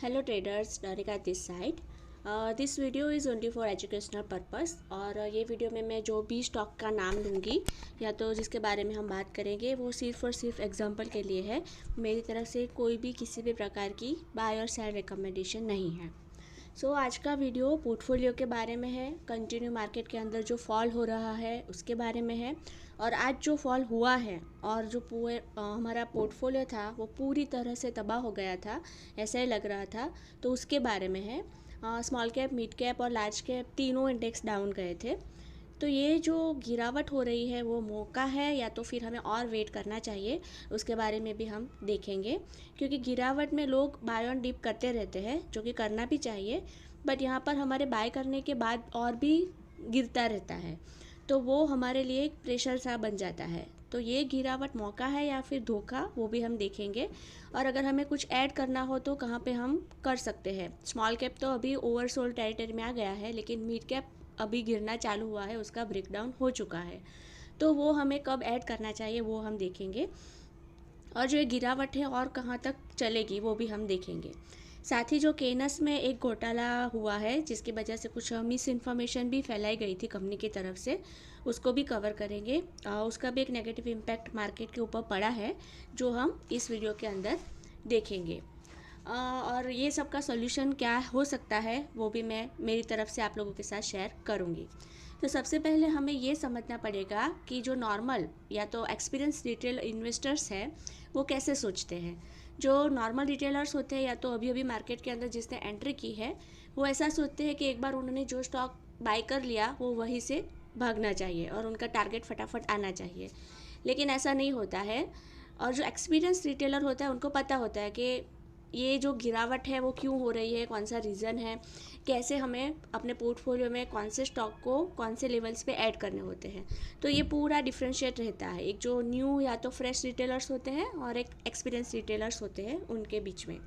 Hello traders, नारिका this side. This video is only for educational purpose. और ये video में मैं जो भी स्टॉक का नाम लूँगी या तो जिसके बारे में हम बात करेंगे वो सिर्फ और सिर्फ एग्जांपल के लिए है। मेरी तरफ से कोई भी किसी भी प्रकार की बाय और सेल रिकमेंडेशन नहीं है। आज का वीडियो पोर्टफोलियो के बारे में है। कंटिन्यू मार्केट के अंदर जो फॉल हो रहा है उसके बारे में है। और आज जो फॉल हुआ है और जो पूरे हमारा पोर्टफोलियो था वो पूरी तरह से तबाह हो गया था, ऐसा ही लग रहा था, तो उसके बारे में है। स्मॉल कैप, मिड कैप और लार्ज कैप तीनों इंडेक्स डाउन गए थे। तो ये जो गिरावट हो रही है वो मौका है या तो फिर हमें और वेट करना चाहिए, उसके बारे में भी हम देखेंगे। क्योंकि गिरावट में लोग बाय ऑन डिप करते रहते हैं, जो कि करना भी चाहिए, बट यहाँ पर हमारे बाय करने के बाद और भी गिरता रहता है, तो वो हमारे लिए एक प्रेशर सा बन जाता है। तो ये गिरावट मौका है या फिर धोखा, वो भी हम देखेंगे। और अगर हमें कुछ ऐड करना हो तो कहाँ पे हम कर सकते हैं। स्मॉल कैप तो अभी ओवरसोल्ड टेरिटरी में आ गया है, लेकिन मिड कैप अभी गिरना चालू हुआ है, उसका ब्रेकडाउन हो चुका है, तो वो हमें कब ऐड करना चाहिए वो हम देखेंगे। और जो ये गिरावट है और कहाँ तक चलेगी वो भी हम देखेंगे। साथ ही जो केनस में एक घोटाला हुआ है जिसकी वजह से कुछ मिस इन्फॉर्मेशन भी फैलाई गई थी कंपनी की तरफ से, उसको भी कवर करेंगे। उसका भी एक नेगेटिव इम्पैक्ट मार्केट के ऊपर पड़ा है, जो हम इस वीडियो के अंदर देखेंगे। और ये सब का सॉल्यूशन क्या हो सकता है वो भी मैं मेरी तरफ से आप लोगों के साथ शेयर करूँगी। तो सबसे पहले हमें ये समझना पड़ेगा कि जो नॉर्मल या तो एक्सपीरियंस रिटेल इन्वेस्टर्स हैं वो कैसे सोचते हैं। जो नॉर्मल रिटेलर्स होते हैं या तो अभी अभी मार्केट के अंदर जिसने एंट्री की है, वो ऐसा सोचते हैं कि एक बार उन्होंने जो स्टॉक बाय कर लिया वो वहीं से भागना चाहिए और उनका टारगेट फटाफट आना चाहिए, लेकिन ऐसा नहीं होता है। और जो एक्सपीरियंस रिटेलर होता है उनको पता होता है कि ये जो गिरावट है वो क्यों हो रही है, कौन सा रीज़न है, कैसे हमें अपने पोर्टफोलियो में कौन से स्टॉक को कौन से लेवल्स पे ऐड करने होते हैं। तो ये पूरा डिफ्रेंशिएट रहता है, एक जो न्यू या तो फ्रेश रिटेलर्स होते हैं और एक एक्सपीरियंस रिटेलर्स होते हैं उनके बीच में।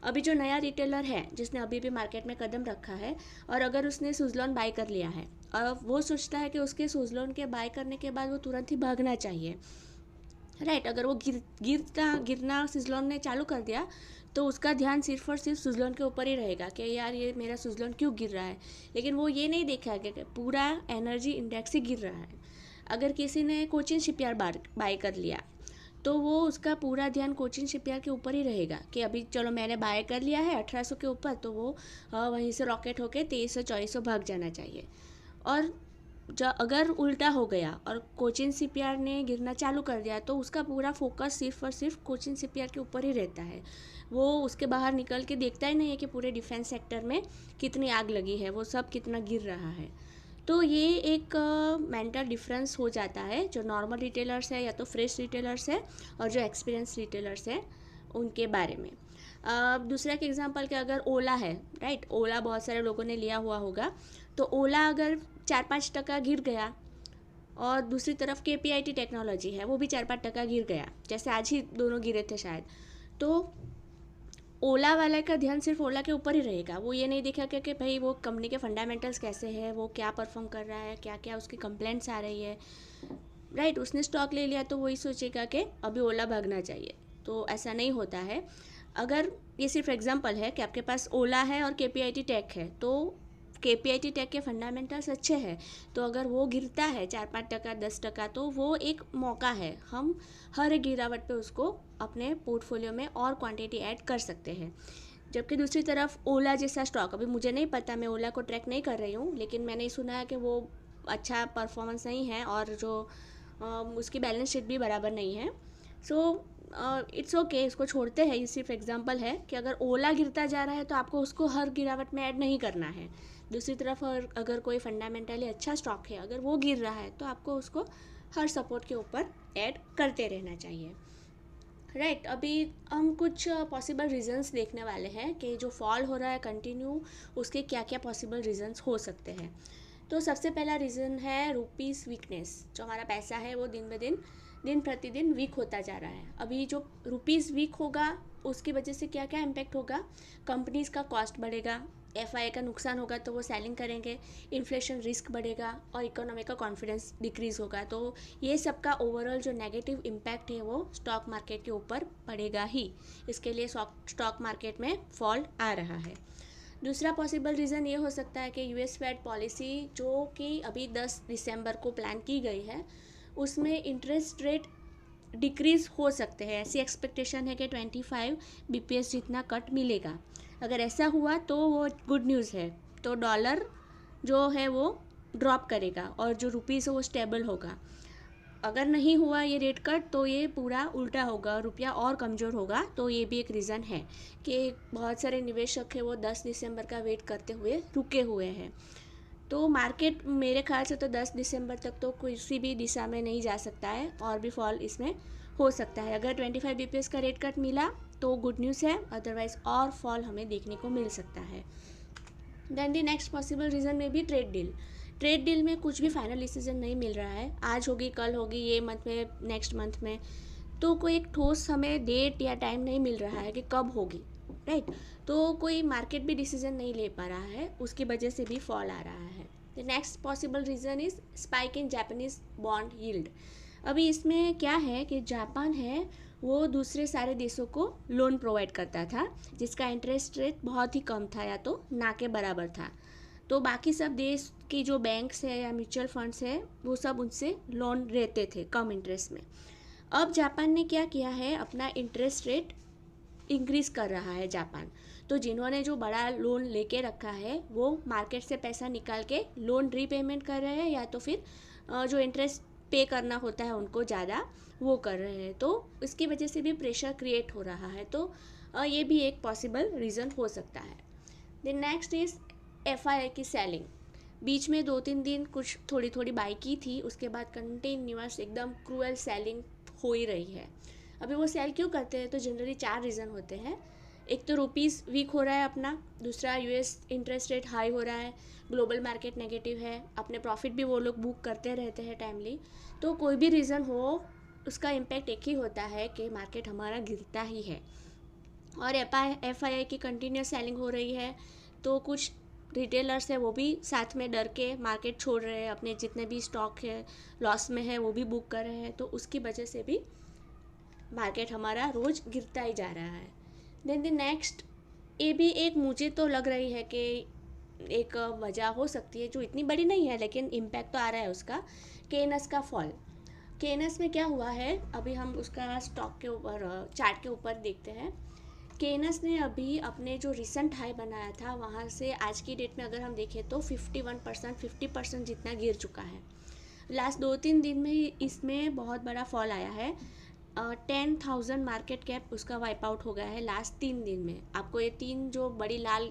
अभी जो नया रिटेलर है जिसने अभी भी मार्केट में कदम रखा है और अगर उसने सुजलॉन बाय कर लिया है और वो सोचता है कि उसके सुजलॉन के बाय करने के बाद वो तुरंत ही भागना चाहिए, राइट। अगर वो गिरना सिजलॉन ने चालू कर दिया तो उसका ध्यान सिर्फ और सिर्फ सुजलॉन के ऊपर ही रहेगा कि यार ये मेरा सुजलॉन क्यों गिर रहा है, लेकिन वो ये नहीं देखा कि पूरा एनर्जी इंडेक्स ही गिर रहा है। अगर किसी ने कोचिन शिपयार्ड बाय कर लिया तो वो उसका पूरा ध्यान कोचिन शिपयार्ड के ऊपर ही रहेगा कि अभी चलो मैंने बाय कर लिया है 1800 के ऊपर, तो वो वहीं से रॉकेट होके 2300-2400 भाग जाना चाहिए। और अगर उल्टा हो गया और कोचिन शिपयार्ड ने गिरना चालू कर दिया तो उसका पूरा फोकस सिर्फ और सिर्फ कोचिन शिपयार्ड के ऊपर ही रहता है। वो उसके बाहर निकल के देखता ही नहीं है कि पूरे डिफेंस सेक्टर में कितनी आग लगी है, वो सब कितना गिर रहा है। तो ये एक मेंटल डिफरेंस हो जाता है जो नॉर्मल रिटेलर्स है या तो फ्रेश रिटेलर्स है और जो एक्सपीरियंस रिटेलर्स है उनके बारे में। दूसरा एक एग्जांपल कि अगर ओला है, राइट, ओला बहुत सारे लोगों ने लिया हुआ होगा। तो ओला अगर 4-5% गिर गया और दूसरी तरफ KPIT टेक्नोलॉजी है वो भी 4-5% गिर गया, जैसे आज ही दोनों गिरे थे शायद, तो ओला वाले का ध्यान सिर्फ ओला के ऊपर ही रहेगा। वो ये नहीं देखेगा कि भाई वो कंपनी के फंडामेंटल्स कैसे हैं, वो क्या परफॉर्म कर रहा है, क्या क्या उसकी कंप्लेंट्स आ रही है, राइट। उसने स्टॉक ले लिया तो वही सोचेगा कि अभी ओला भागना चाहिए, तो ऐसा नहीं होता है। अगर ये सिर्फ एग्जांपल है कि आपके पास ओला है और KPIT टेक है, तो KPIT टेक के फंडामेंटल्स अच्छे हैं, तो अगर वो गिरता है 4-5%, 10%, तो वो एक मौका है। हम हर एक गिरावट पे उसको अपने पोर्टफोलियो में और क्वांटिटी ऐड कर सकते हैं। जबकि दूसरी तरफ ओला जैसा स्टॉक, अभी मुझे नहीं पता, मैं ओला को ट्रैक नहीं कर रही हूँ, लेकिन मैंने सुना है कि वो अच्छा परफॉर्मेंस नहीं है और जो उसकी बैलेंस शीट भी बराबर नहीं है। सो इट्स ओके, इसको छोड़ते हैं। ये सिर्फ एग्जांपल है कि अगर ओला गिरता जा रहा है तो आपको उसको हर गिरावट में ऐड नहीं करना है। दूसरी तरफ अगर कोई फंडामेंटली अच्छा स्टॉक है, अगर वो गिर रहा है तो आपको उसको हर सपोर्ट के ऊपर ऐड करते रहना चाहिए, राइट। अभी हम कुछ पॉसिबल रीजंस देखने वाले हैं कि जो फॉल हो रहा है कंटिन्यू, उसके क्या क्या पॉसिबल रीजंस हो सकते हैं। तो सबसे पहला रीज़न है रुपीस वीकनेस। जो हमारा पैसा है वो दिन ब दिन दिन प्रतिदिन वीक होता जा रहा है। अभी जो रुपीज़ वीक होगा उसकी वजह से क्या क्या इम्पेक्ट होगा, कंपनीज़ का कॉस्ट बढ़ेगा, एफआईआई का नुकसान होगा तो वो सेलिंग करेंगे, इन्फ्लेशन रिस्क बढ़ेगा और इकोनॉमी का कॉन्फिडेंस डिक्रीज़ होगा। तो ये सब का ओवरऑल जो नेगेटिव इम्पैक्ट है वो स्टॉक मार्केट के ऊपर पड़ेगा ही। इसके लिए स्टॉक मार्केट में फॉल आ रहा है। दूसरा पॉसिबल रीज़न ये हो सकता है कि यूएस फेड पॉलिसी जो कि अभी 10 दिसंबर को प्लान की गई है उसमें इंटरेस्ट रेट डिक्रीज़ हो सकते हैं। ऐसी एक्सपेक्टेशन है कि 25 बीपीएस जितना कट मिलेगा। अगर ऐसा हुआ तो वो गुड न्यूज़ है, तो डॉलर जो है वो ड्रॉप करेगा और जो रुपीज़ है वो स्टेबल होगा। अगर नहीं हुआ ये रेट कट तो ये पूरा उल्टा होगा, रुपया और कमज़ोर होगा। तो ये भी एक रीज़न है कि बहुत सारे निवेशक है वो 10 दिसंबर का वेट करते हुए रुके हुए हैं। तो मार्केट मेरे ख्याल से तो 10 दिसंबर तक तो किसी भी दिशा में नहीं जा सकता है और भी फॉल इसमें हो सकता है। अगर 25 बीपीएस का रेट कट मिला तो गुड न्यूज़ है, अदरवाइज़ और फॉल हमें देखने को मिल सकता है। Then the next possible reason में भी ट्रेड डील में कुछ भी फाइनल डिसीजन नहीं मिल रहा है। आज होगी, कल होगी, ये मंथ में, नेक्स्ट मंथ में, तो कोई एक ठोस हमें डेट या टाइम नहीं मिल रहा है कि कब होगी, राइट। तो कोई मार्केट भी डिसीजन नहीं ले पा रहा है, उसकी वजह से भी फॉल आ रहा है। The next possible reason is spike in Japanese bond yield. अभी इसमें क्या है कि जापान है वो दूसरे सारे देशों को लोन प्रोवाइड करता था जिसका इंटरेस्ट रेट बहुत ही कम था या तो ना के बराबर था। तो बाकी सब देश की जो बैंक्स है या म्यूचुअल फंड्स है वो सब उनसे लोन लेते थे कम इंटरेस्ट में। अब जापान ने क्या किया है, अपना इंटरेस्ट रेट इंक्रीज़ कर रहा है जापान। तो जिन्होंने जो बड़ा लोन लेके रखा है वो मार्केट से पैसा निकाल के लोन रीपेमेंट कर रहे हैं या तो फिर जो इंटरेस्ट पे करना होता है उनको ज़्यादा वो कर रहे हैं। तो इसकी वजह से भी प्रेशर क्रिएट हो रहा है। तो ये भी एक पॉसिबल रीज़न हो सकता है। द नेक्स्ट इज़ एफआईआई की सेलिंग। बीच में 2-3 दिन कुछ थोड़ी थोड़ी बाई की थी, उसके बाद कंटिन्यूअस एकदम क्रूअल सेलिंग हो ही रही है। अभी वो सेल क्यों करते हैं, तो जनरली 4 रीज़न होते हैं। एक तो रुपीज़ वीक हो रहा है अपना, दूसरा यूएस इंटरेस्ट रेट हाई हो रहा है, ग्लोबल मार्केट नेगेटिव है, अपने प्रॉफिट भी वो लोग बुक करते रहते हैं टाइमली। तो कोई भी रीज़न हो उसका इम्पैक्ट एक ही होता है कि मार्केट हमारा गिरता ही है। और एफआईआई की कंटिन्यूस सेलिंग हो रही है तो कुछ रिटेलर्स है वो भी साथ में डर के मार्केट छोड़ रहे हैं, अपने जितने भी स्टॉक है लॉस में है वो भी बुक कर रहे हैं। तो उसकी वजह से भी मार्केट हमारा रोज़ गिरता ही जा रहा है। देन द नेक्स्ट, ये भी एक मुझे तो लग रही है कि एक वजह हो सकती है जो इतनी बड़ी नहीं है लेकिन इम्पैक्ट तो आ रहा है उसका, केनस का फॉल। केनस में क्या हुआ है, अभी हम उसका स्टॉक के ऊपर चार्ट के ऊपर देखते हैं। केनस ने अभी अपने जो रिसेंट हाई बनाया था वहाँ से आज की डेट में अगर हम देखें तो 50% जितना गिर चुका है। लास्ट 2-3 दिन में इसमें बहुत बड़ा फॉल आया है। 10,000 मार्केट कैप उसका वाइप आउट हो गया है लास्ट 3 दिन में। आपको ये 3 जो बड़ी लाल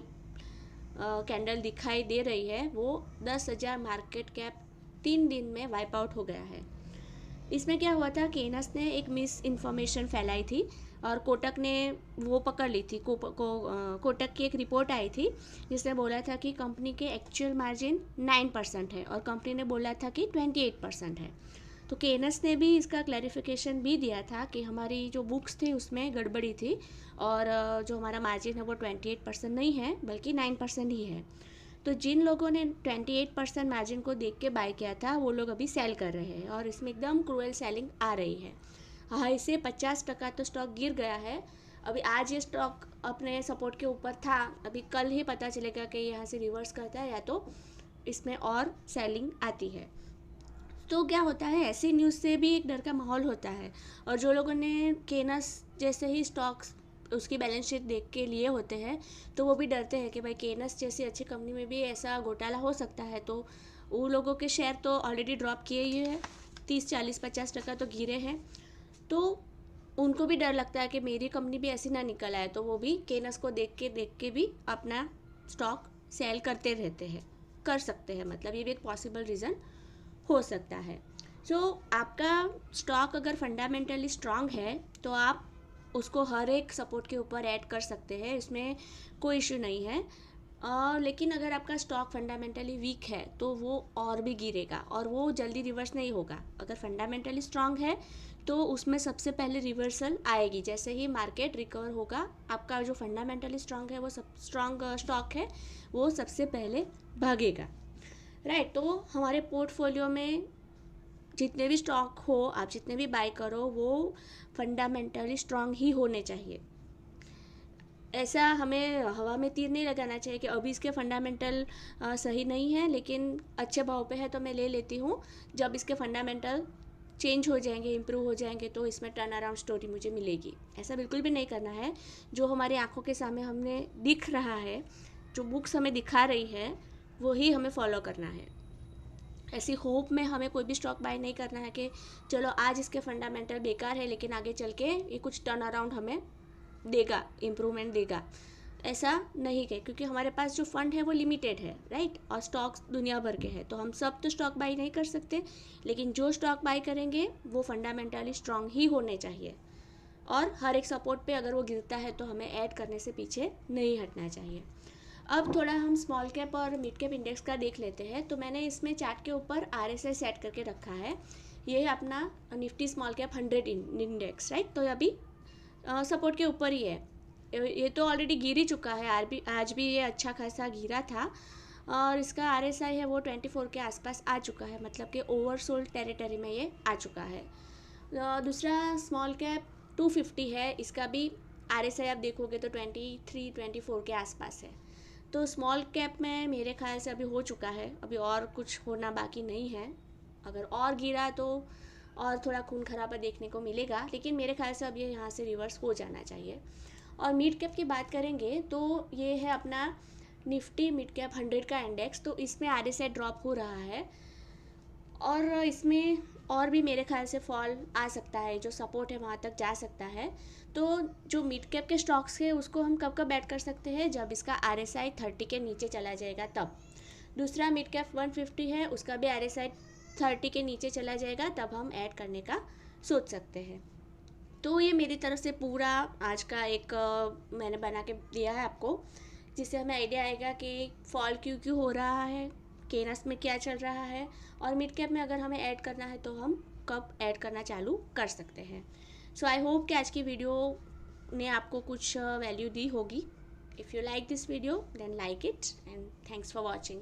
कैंडल दिखाई दे रही है वो 10,000 मार्केट कैप 3 दिन में वाइप आउट हो गया है। इसमें क्या हुआ था, केनस ने एक मिस इन्फॉर्मेशन फैलाई थी और कोटक ने वो पकड़ ली थी। कोटक की एक रिपोर्ट आई थी जिसने बोला था कि कंपनी के एक्चुअल मार्जिन 9% है और कंपनी ने बोला था कि 28% है। तो केनस ने भी इसका क्लैरिफिकेशन भी दिया था कि हमारी जो बुक्स थी उसमें गड़बड़ी थी और जो हमारा मार्जिन है वो 28% नहीं है बल्कि 9% ही है। तो जिन लोगों ने 28% मार्जिन को देख के बाय किया था वो लोग अभी सेल कर रहे हैं और इसमें एकदम क्रूअल सेलिंग आ रही है। हाँ, इससे 50% तो स्टॉक गिर गया है। अभी आज ये स्टॉक अपने सपोर्ट के ऊपर था, अभी कल ही पता चलेगा कि यहाँ से रिवर्स करता है या तो इसमें और सेलिंग आती है। तो क्या होता है, ऐसी न्यूज़ से भी एक डर का माहौल होता है और जो लोगों ने केनस जैसे ही स्टॉक्स उसकी बैलेंस शीट देख के लिए होते हैं तो वो भी डरते हैं कि भाई केनस जैसी अच्छी कंपनी में भी ऐसा घोटाला हो सकता है। तो वो लोगों के शेयर तो ऑलरेडी ड्रॉप किए ही है, 30-40-50% तो गिरे हैं। तो उनको भी डर लगता है कि मेरी कंपनी भी ऐसी ना निकल आए, तो वो भी केनस को देख के भी अपना स्टॉक सेल करते रहते हैं, कर सकते हैं। मतलब ये भी एक पॉसिबल रीज़न हो सकता है। आपका स्टॉक अगर फंडामेंटली स्ट्रांग है तो आप उसको हर एक सपोर्ट के ऊपर ऐड कर सकते हैं, इसमें कोई इशू नहीं है। लेकिन अगर आपका स्टॉक फंडामेंटली वीक है तो वो और भी गिरेगा और वो जल्दी रिवर्स नहीं होगा। अगर फंडामेंटली स्ट्रांग है तो उसमें सबसे पहले रिवर्सल आएगी। जैसे ही मार्केट रिकवर होगा, आपका जो फंडामेंटली स्ट्रांग है, वो सब स्ट्रांग स्टॉक है, वो सबसे पहले भागेगा, राइट। तो हमारे पोर्टफोलियो में जितने भी स्टॉक हो, आप जितने भी बाय करो, वो फंडामेंटली स्ट्रांग ही होने चाहिए। ऐसा हमें हवा में तीर नहीं लगाना चाहिए कि अभी इसके फंडामेंटल सही नहीं है लेकिन अच्छे भाव पे है तो मैं ले लेती हूँ, जब इसके फंडामेंटल चेंज हो जाएंगे, इम्प्रूव हो जाएंगे, तो इसमें टर्न अराउंड स्टोरी मुझे मिलेगी। ऐसा बिल्कुल भी नहीं करना है। जो हमारी आंखों के सामने हमें दिख रहा है, जो बुक्स हमें दिखा रही है, वही हमें फॉलो करना है। ऐसी होप में हमें कोई भी स्टॉक बाय नहीं करना है कि चलो आज इसके फंडामेंटल बेकार है लेकिन आगे चल के ये कुछ टर्न अराउंड हमें देगा, इम्प्रूवमेंट देगा। ऐसा नहीं है, क्योंकि हमारे पास जो फंड है वो लिमिटेड है, राइट। और स्टॉक्स दुनिया भर के हैं, तो हम सब तो स्टॉक बाई नहीं कर सकते, लेकिन जो स्टॉक बाई करेंगे वो फंडामेंटली स्ट्रांग ही होने चाहिए। और हर एक सपोर्ट पे अगर वो गिरता है तो हमें ऐड करने से पीछे नहीं हटना चाहिए। अब थोड़ा हम स्मॉल कैप और मिड कैप इंडेक्स का देख लेते हैं। तो मैंने इसमें चार्ट के ऊपर RSI सेट करके रखा है। ये है अपना Nifty small cap 100 index, right. तो अभी सपोर्ट के ऊपर ही है। ये तो ऑलरेडी गिर ही चुका है, आज भी ये अच्छा खासा गिरा था, और इसका RSI है वो 24 के आसपास आ चुका है, मतलब कि ओवरसोल्ड टेरिटरी में ये आ चुका है। दूसरा स्मॉल कैप 250 है, इसका भी RSI आप देखोगे तो 23-24 के आसपास है। तो स्मॉल कैप में मेरे ख्याल से अभी हो चुका है, अभी और कुछ होना बाकी नहीं है। अगर और गिरा तो और थोड़ा खून खराबा देखने को मिलेगा, लेकिन मेरे ख्याल से अब ये यहाँ से रिवर्स हो जाना चाहिए। और मिड कैप की बात करेंगे तो ये है अपना निफ्टी मिड कैप 100 का इंडेक्स। तो इसमें RSI ड्रॉप हो रहा है और इसमें और भी मेरे ख्याल से फॉल आ सकता है, जो सपोर्ट है वहाँ तक जा सकता है। तो जो मिड कैप के स्टॉक्स है उसको हम कब कब ऐड कर सकते हैं, जब इसका RSI 30 के नीचे चला जाएगा तब। दूसरा मिड कैप 150 है, उसका भी RSI 30 के नीचे चला जाएगा, तब हम ऐड करने का सोच सकते हैं। तो ये मेरी तरफ से पूरा आज का एक मैंने बना के दिया है आपको, जिससे हमें आइडिया आएगा कि फॉल क्यों क्यों हो रहा है, केनस में क्या चल रहा है, और मिड कैप में अगर हमें ऐड करना है तो हम कब ऐड करना चालू कर सकते हैं। सो आई होप कि आज की वीडियो ने आपको कुछ वैल्यू दी होगी। If you like this video then like it and thanks for watching.